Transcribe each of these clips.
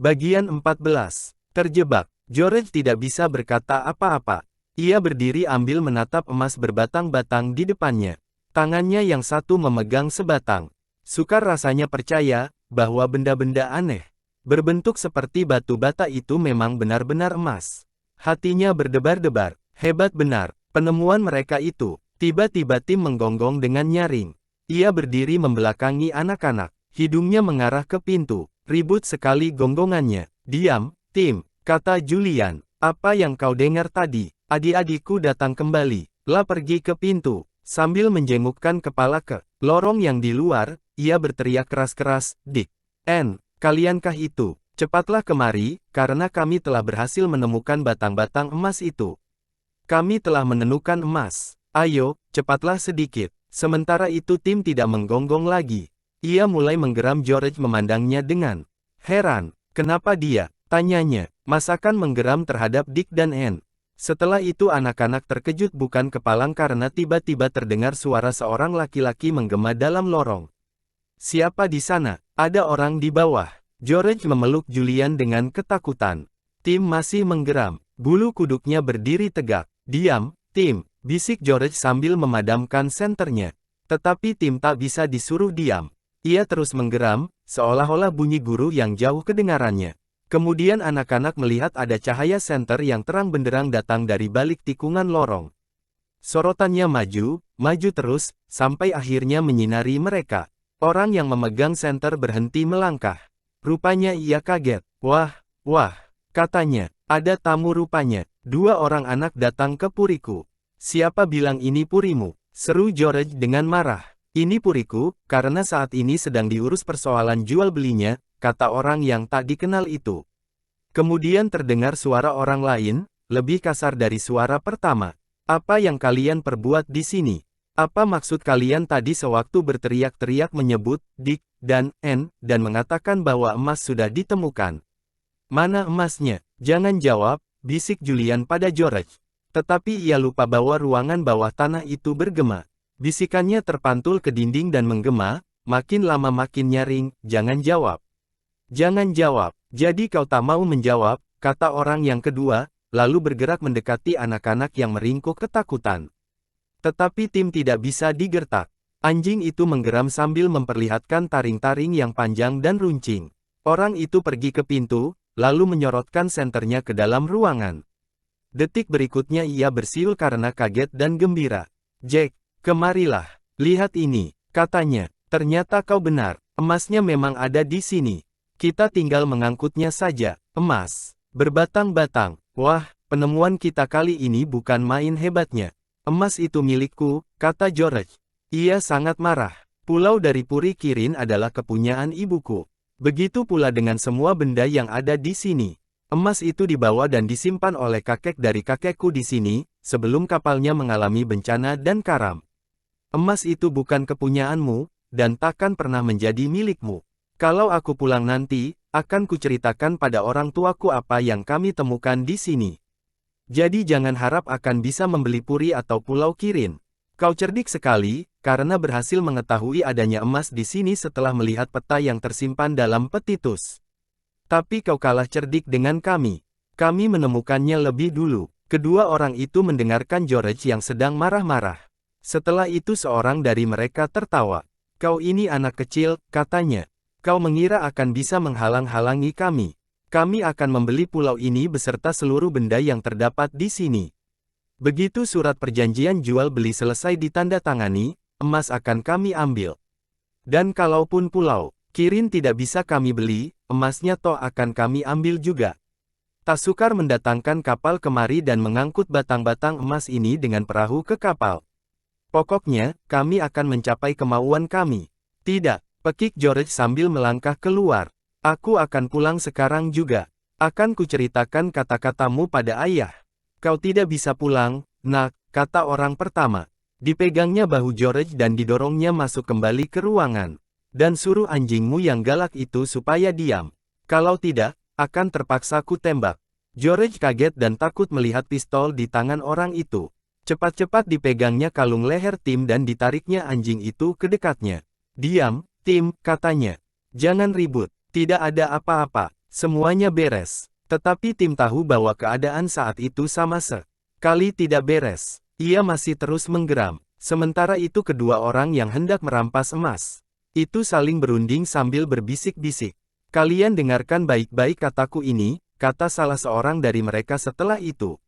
Bagian 14. Terjebak. George tidak bisa berkata apa-apa. Ia berdiri ambil menatap emas berbatang-batang di depannya. Tangannya yang satu memegang sebatang. Sukar rasanya percaya bahwa benda-benda aneh, berbentuk seperti batu bata itu memang benar-benar emas. Hatinya berdebar-debar. Hebat benar, penemuan mereka itu. Tiba-tiba Tim menggonggong dengan nyaring. Ia berdiri membelakangi anak-anak. Hidungnya mengarah ke pintu. Ribut sekali gonggongannya. Diam, Tim, kata Julian. Apa yang kau dengar tadi? Adik-adikku datang kembali. Lah pergi ke pintu. Sambil menjengukkan kepala ke lorong yang di luar, ia berteriak keras-keras, Dick. Kaliankah itu? Cepatlah kemari, karena kami telah berhasil menemukan batang-batang emas itu. Kami telah menemukan emas. Ayo, cepatlah sedikit. Sementara itu Tim tidak menggonggong lagi. Ia mulai menggeram. George memandangnya dengan heran. Kenapa dia? Tanyanya. Masakan menggeram terhadap Dick dan Anne. Setelah itu anak-anak terkejut bukan kepalang karena tiba-tiba terdengar suara seorang laki-laki menggema dalam lorong. Siapa di sana? Ada orang di bawah. George memeluk Julian dengan ketakutan. Tim masih menggeram. Bulu kuduknya berdiri tegak. Diam, Tim, bisik George sambil memadamkan senternya. Tetapi Tim tak bisa disuruh diam. Ia terus menggeram, seolah-olah bunyi guru yang jauh kedengarannya. Kemudian anak-anak melihat ada cahaya senter yang terang benderang datang dari balik tikungan lorong. Sorotannya maju terus, sampai akhirnya menyinari mereka. Orang yang memegang senter berhenti melangkah. Rupanya ia kaget. Wah, katanya, ada tamu rupanya. 2 orang anak datang ke puriku. Siapa bilang ini purimu? Seru George dengan marah. Ini puriku, karena saat ini sedang diurus persoalan jual belinya, kata orang yang tak dikenal itu. Kemudian terdengar suara orang lain, lebih kasar dari suara pertama. Apa yang kalian perbuat di sini? Apa maksud kalian tadi sewaktu berteriak-teriak menyebut Dick dan Anne, dan mengatakan bahwa emas sudah ditemukan? Mana emasnya? Jangan jawab, bisik Julian pada George. Tetapi ia lupa bahwa ruangan bawah tanah itu bergema. Bisikannya terpantul ke dinding dan menggema, makin lama makin nyaring, jangan jawab. Jangan jawab. Jadi kau tak mau menjawab, kata orang yang kedua, lalu bergerak mendekati anak-anak yang meringkuk ketakutan. Tetapi Tim tidak bisa digertak. Anjing itu menggeram sambil memperlihatkan taring-taring yang panjang dan runcing. Orang itu pergi ke pintu, lalu menyorotkan senternya ke dalam ruangan. Detik berikutnya ia bersiul karena kaget dan gembira. Jack, kemarilah, lihat ini, katanya. Ternyata kau benar, emasnya memang ada di sini. Kita tinggal mengangkutnya saja. Emas berbatang-batang. Wah, penemuan kita kali ini bukan main hebatnya. Emas itu milikku, kata George. Ia sangat marah. Pulau dari Puri Kirin adalah kepunyaan ibuku. Begitu pula dengan semua benda yang ada di sini. Emas itu dibawa dan disimpan oleh kakek dari kakekku di sini, sebelum kapalnya mengalami bencana dan karam. Emas itu bukan kepunyaanmu, dan takkan pernah menjadi milikmu. Kalau aku pulang nanti, akan kuceritakan pada orang tuaku apa yang kami temukan di sini. Jadi jangan harap akan bisa membeli Puri atau Pulau Kirin. Kau cerdik sekali, karena berhasil mengetahui adanya emas di sini setelah melihat peta yang tersimpan dalam petitus. Tapi kau kalah cerdik dengan kami. Kami menemukannya lebih dulu. Kedua orang itu mendengarkan George yang sedang marah-marah. Setelah itu seorang dari mereka tertawa. Kau ini anak kecil, katanya. Kau mengira akan bisa menghalang-halangi kami. Kami akan membeli pulau ini beserta seluruh benda yang terdapat di sini. Begitu surat perjanjian jual beli selesai ditandatangani, emas akan kami ambil. Dan kalaupun pulau Kirin tidak bisa kami beli, emasnya toh akan kami ambil juga. Tak sukar mendatangkan kapal kemari dan mengangkut batang-batang emas ini dengan perahu ke kapal. Pokoknya, kami akan mencapai kemauan kami. Tidak, pekik George sambil melangkah keluar. Aku akan pulang sekarang juga. Akan kuceritakan kata-katamu pada ayah. Kau tidak bisa pulang, nak, kata orang pertama. Dipegangnya bahu George dan didorongnya masuk kembali ke ruangan. Dan suruh anjingmu yang galak itu supaya diam. Kalau tidak, akan terpaksa ku tembak. George kaget dan takut melihat pistol di tangan orang itu. Cepat-cepat dipegangnya kalung leher Tim dan ditariknya anjing itu ke dekatnya. Diam, Tim, katanya. Jangan ribut, tidak ada apa-apa. Semuanya beres. Tetapi Tim tahu bahwa keadaan saat itu sama sekali tidak beres. Ia masih terus menggeram. Sementara itu kedua orang yang hendak merampas emas itu saling berunding sambil berbisik-bisik. Kalian dengarkan baik-baik kataku ini, kata salah seorang dari mereka setelah itu.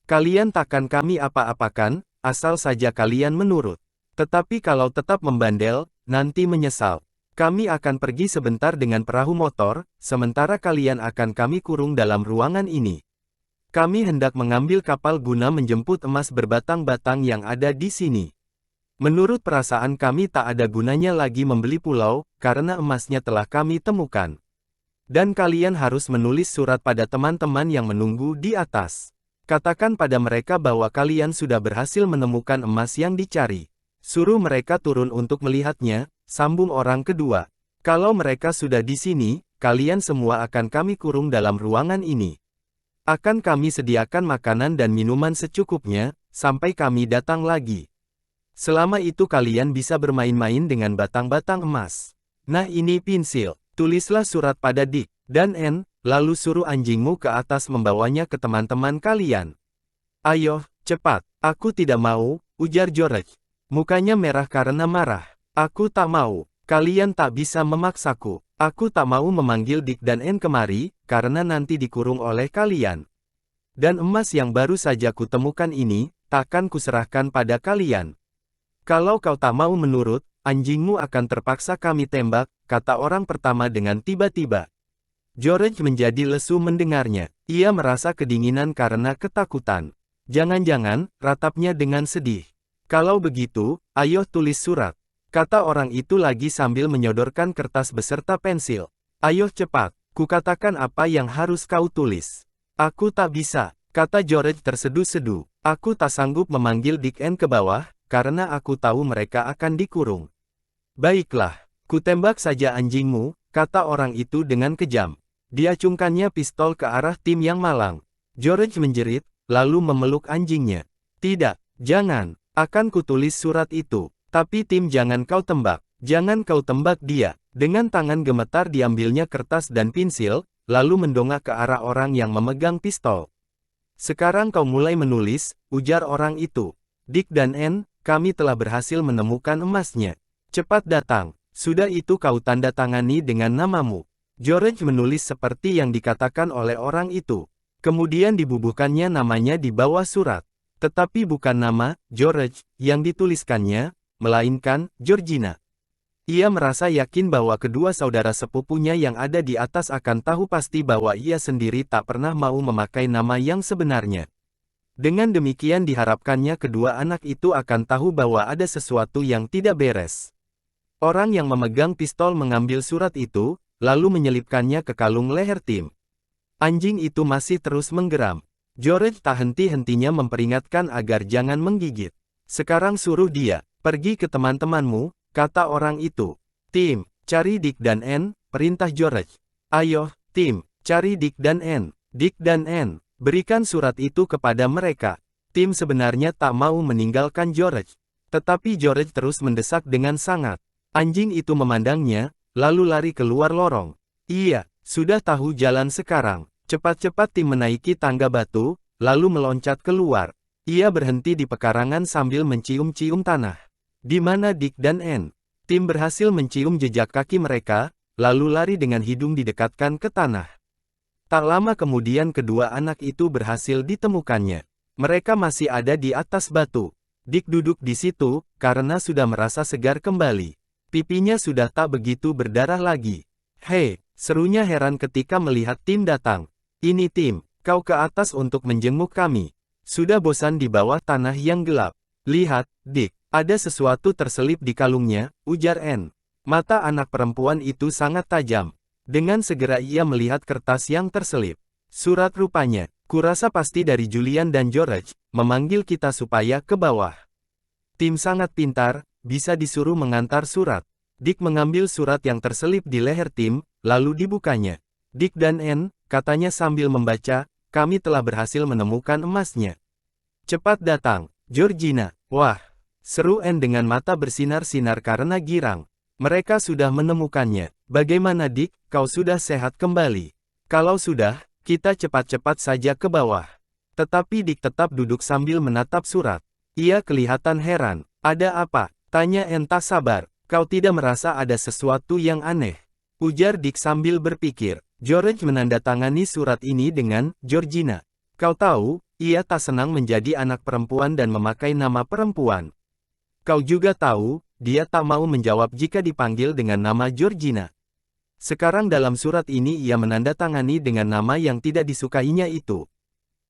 Kalian takkan kami apa-apakan, asal saja kalian menurut. Tetapi kalau tetap membandel, nanti menyesal. Kami akan pergi sebentar dengan perahu motor, sementara kalian akan kami kurung dalam ruangan ini. Kami hendak mengambil kapal guna menjemput emas berbatang-batang yang ada di sini. Menurut perasaan kami tak ada gunanya lagi membeli pulau, karena emasnya telah kami temukan. Dan kalian harus menulis surat pada teman-teman yang menunggu di atas. Katakan pada mereka bahwa kalian sudah berhasil menemukan emas yang dicari. Suruh mereka turun untuk melihatnya, sambung orang kedua. Kalau mereka sudah di sini, kalian semua akan kami kurung dalam ruangan ini. Akan kami sediakan makanan dan minuman secukupnya, sampai kami datang lagi. Selama itu kalian bisa bermain-main dengan batang-batang emas. Nah ini pensil, tulislah surat pada Dick dan Anne, lalu suruh anjingmu ke atas membawanya ke teman-teman kalian. Ayo, cepat, aku tidak mau, ujar George. Mukanya merah karena marah. Aku tak mau, kalian tak bisa memaksaku. Aku tak mau memanggil Dick dan Anne kemari, karena nanti dikurung oleh kalian. Dan emas yang baru saja kutemukan ini, takkan kuserahkan pada kalian. Kalau kau tak mau menurut, anjingmu akan terpaksa kami tembak, kata orang pertama dengan tiba-tiba. George menjadi lesu mendengarnya. Ia merasa kedinginan karena ketakutan. Jangan-jangan, ratapnya dengan sedih. Kalau begitu, ayo tulis surat, kata orang itu lagi sambil menyodorkan kertas beserta pensil. Ayo cepat, kukatakan apa yang harus kau tulis. Aku tak bisa, kata George terseduh-seduh. Aku tak sanggup memanggil Dick Anne ke bawah, karena aku tahu mereka akan dikurung. Baiklah, kutembak saja anjingmu, kata orang itu dengan kejam. Diacungkannya pistol ke arah Tim yang malang. George menjerit, lalu memeluk anjingnya. Tidak, jangan. Akan kutulis surat itu. Tapi Tim jangan kau tembak. Jangan kau tembak dia. Dengan tangan gemetar diambilnya kertas dan pensil, lalu mendongak ke arah orang yang memegang pistol. Sekarang kau mulai menulis, ujar orang itu. Dick dan Anne, kami telah berhasil menemukan emasnya. Cepat datang. Sudah itu kau tanda tangani dengan namamu. George menulis seperti yang dikatakan oleh orang itu. Kemudian dibubuhkannya namanya di bawah surat. Tetapi bukan nama, George, yang dituliskannya, melainkan, Georgina. Ia merasa yakin bahwa kedua saudara sepupunya yang ada di atas akan tahu pasti bahwa ia sendiri tak pernah mau memakai nama yang sebenarnya. Dengan demikian diharapkannya kedua anak itu akan tahu bahwa ada sesuatu yang tidak beres. Orang yang memegang pistol mengambil surat itu, lalu menyelipkannya ke kalung leher Tim. Anjing itu masih terus menggeram. George tak henti-hentinya memperingatkan agar jangan menggigit. Sekarang suruh dia, pergi ke teman-temanmu, kata orang itu. Tim, cari Dick dan Anne, perintah George. Ayo, Tim, cari Dick dan Anne. Dick dan Anne, berikan surat itu kepada mereka. Tim sebenarnya tak mau meninggalkan George. Tetapi George terus mendesak dengan sangat. Anjing itu memandangnya, lalu lari keluar lorong. Iya, sudah tahu jalan sekarang. Cepat-cepat Tim menaiki tangga batu, lalu meloncat keluar. Ia berhenti di pekarangan sambil mencium-cium tanah. Di mana Dick dan Anne? Tim berhasil mencium jejak kaki mereka, lalu lari dengan hidung didekatkan ke tanah. Tak lama kemudian kedua anak itu berhasil ditemukannya. Mereka masih ada di atas batu. Dick duduk di situ, karena sudah merasa segar kembali. Pipinya sudah tak begitu berdarah lagi. Hei, serunya heran ketika melihat Tim datang. Ini Tim, kau ke atas untuk menjenguk kami. Sudah bosan di bawah tanah yang gelap. Lihat, Dick, ada sesuatu terselip di kalungnya, ujar Anne. Mata anak perempuan itu sangat tajam. Dengan segera ia melihat kertas yang terselip. Surat rupanya, kurasa pasti dari Julian dan George, memanggil kita supaya ke bawah. Tim sangat pintar, bisa disuruh mengantar surat. Dick mengambil surat yang terselip di leher Tim, lalu dibukanya. Dick dan Anne, katanya sambil membaca, kami telah berhasil menemukan emasnya. Cepat datang, Georgina. Wah, seru Anne dengan mata bersinar-sinar karena girang. Mereka sudah menemukannya. Bagaimana Dick, kau sudah sehat kembali? Kalau sudah, kita cepat-cepat saja ke bawah. Tetapi Dick tetap duduk sambil menatap surat. Ia kelihatan heran. Ada apa? Tanya Anne tak sabar. Kau tidak merasa ada sesuatu yang aneh? Ujar Dick sambil berpikir. George menandatangani surat ini dengan Georgina. Kau tahu, ia tak senang menjadi anak perempuan dan memakai nama perempuan. Kau juga tahu, dia tak mau menjawab jika dipanggil dengan nama Georgina. Sekarang dalam surat ini ia menandatangani dengan nama yang tidak disukainya itu.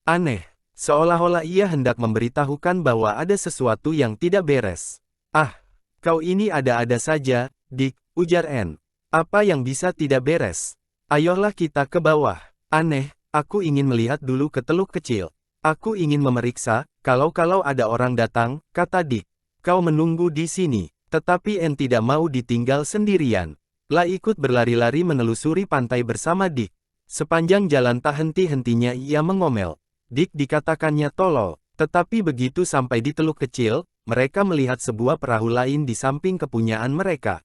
Aneh, seolah-olah ia hendak memberitahukan bahwa ada sesuatu yang tidak beres. Ah, kau ini ada-ada saja, Dick, ujar Anne. Apa yang bisa tidak beres? Ayolah kita ke bawah. Aneh, aku ingin melihat dulu ke teluk kecil. Aku ingin memeriksa, kalau ada orang datang, kata Dick. Kau menunggu di sini, tetapi Anne tidak mau ditinggal sendirian. La ikut berlari-lari menelusuri pantai bersama Dick. Sepanjang jalan tak henti-hentinya ia mengomel. Dick dikatakannya tolol, tetapi begitu sampai di teluk kecil, mereka melihat sebuah perahu lain di samping kepunyaan mereka.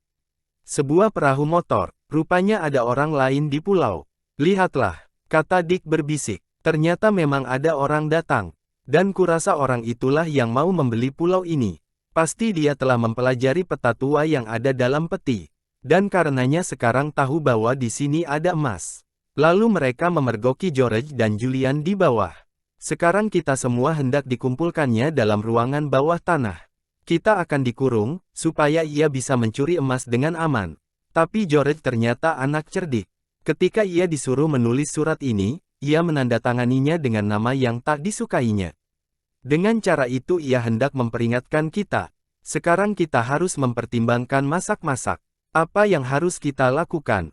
Sebuah perahu motor, rupanya ada orang lain di pulau. Lihatlah, kata Dick berbisik, ternyata memang ada orang datang. Dan kurasa orang itulah yang mau membeli pulau ini. Pasti dia telah mempelajari peta tua yang ada dalam peti. Dan karenanya sekarang tahu bahwa di sini ada emas. Lalu mereka memergoki George dan Julian di bawah. Sekarang kita semua hendak dikumpulkannya dalam ruangan bawah tanah. Kita akan dikurung, supaya ia bisa mencuri emas dengan aman. Tapi George ternyata anak cerdik. Ketika ia disuruh menulis surat ini, ia menandatanganinya dengan nama yang tak disukainya. Dengan cara itu ia hendak memperingatkan kita. Sekarang kita harus mempertimbangkan masak-masak. Apa yang harus kita lakukan?